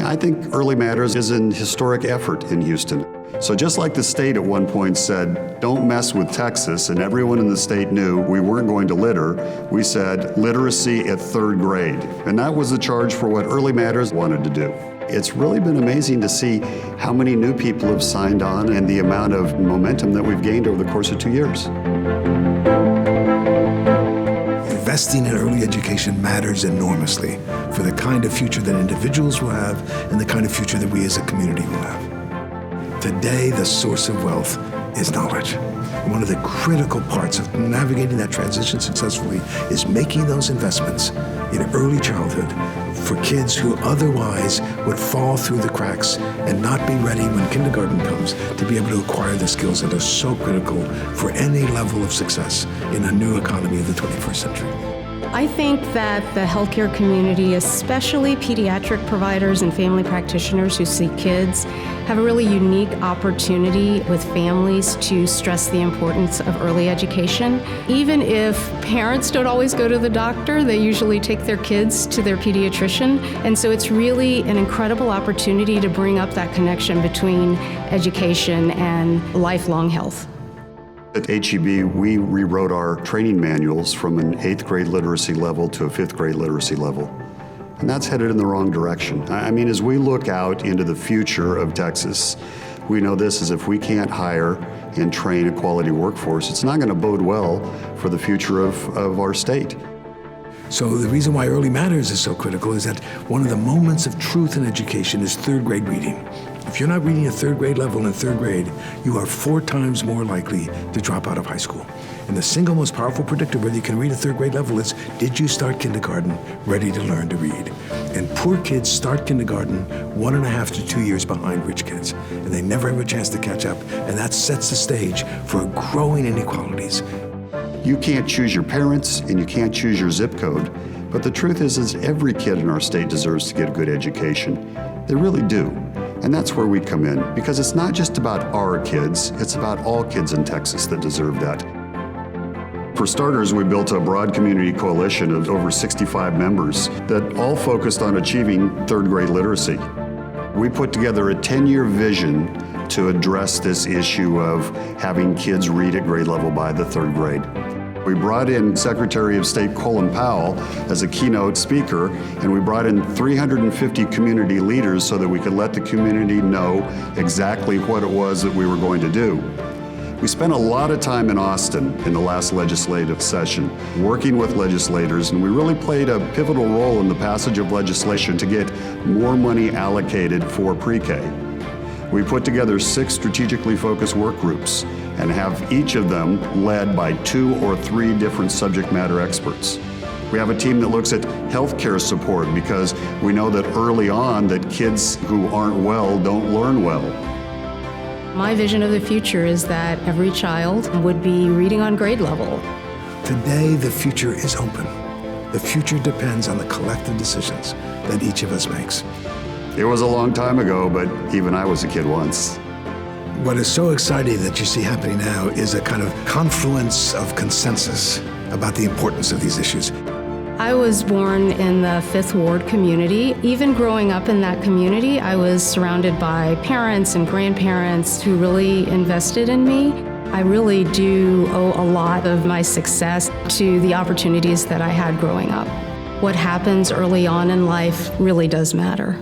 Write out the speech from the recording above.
I think Early Matters is an historic effort in Houston. So just like the state at one point said, don't mess with Texas, and everyone in the state knew we weren't going to litter, we said literacy at 3rd grade. And that was the charge for what Early Matters wanted to do. It's really been amazing to see how many new people have signed on and the amount of momentum that we've gained over the course of 2 years. Investing in early education matters enormously for the kind of future that individuals will have and the kind of future that we as a community will have. Today, the source of wealth is knowledge. One of the critical parts of navigating that transition successfully is making those investments in early childhood for kids who otherwise would fall through the cracks and not be ready when kindergarten comes to be able to acquire the skills that are so critical for any level of success in a new economy of the 21st century. I think that the healthcare community, especially pediatric providers and family practitioners who see kids, have a really unique opportunity with families to stress the importance of early education. Even if parents don't always go to the doctor, they usually take their kids to their pediatrician. And so it's really an incredible opportunity to bring up that connection between education and lifelong health. At HEB, we rewrote our training manuals from an 8th grade literacy level to a 5th grade literacy level. And that's headed in the wrong direction. I mean, as we look out into the future of Texas, we know this is if we can't hire and train a quality workforce, it's not going to bode well for the future of our state. So the reason why Early Matters is so critical is that one of the moments of truth in education is 3rd grade reading. If you're not reading at 3rd grade level in 3rd grade, you are 4 times more likely to drop out of high school. And the single most powerful predictor whether you can read at 3rd grade level is, did you start kindergarten ready to learn to read? And poor kids start kindergarten 1.5 to 2 years behind rich kids, and they never have a chance to catch up, and that sets the stage for growing inequalities. You can't choose your parents and you can't choose your zip code, but the truth is every kid in our state deserves to get a good education. They really do. And that's where we come in, because it's not just about our kids, it's about all kids in Texas that deserve that. For starters, we built a broad community coalition of over 65 members that all focused on achieving 3rd grade literacy. We put together a 10-year vision to address this issue of having kids read at grade level by the 3rd grade. We brought in Secretary of State Colin Powell as a keynote speaker, and we brought in 350 community leaders so that we could let the community know exactly what it was that we were going to do. We spent a lot of time in Austin in the last legislative session working with legislators, and we really played a pivotal role in the passage of legislation to get more money allocated for pre-K. We put together 6 strategically focused work groups and have each of them led by 2 or 3 different subject matter experts. We have a team that looks at healthcare support because we know that early on that kids who aren't well don't learn well. My vision of the future is that every child would be reading on grade level. Today, the future is open. The future depends on the collective decisions that each of us makes. It was a long time ago, but even I was a kid once. What is so exciting that you see happening now is a kind of confluence of consensus about the importance of these issues. I was born in the 5th Ward community. Even growing up in that community, I was surrounded by parents and grandparents who really invested in me. I really do owe a lot of my success to the opportunities that I had growing up. What happens early on in life really does matter.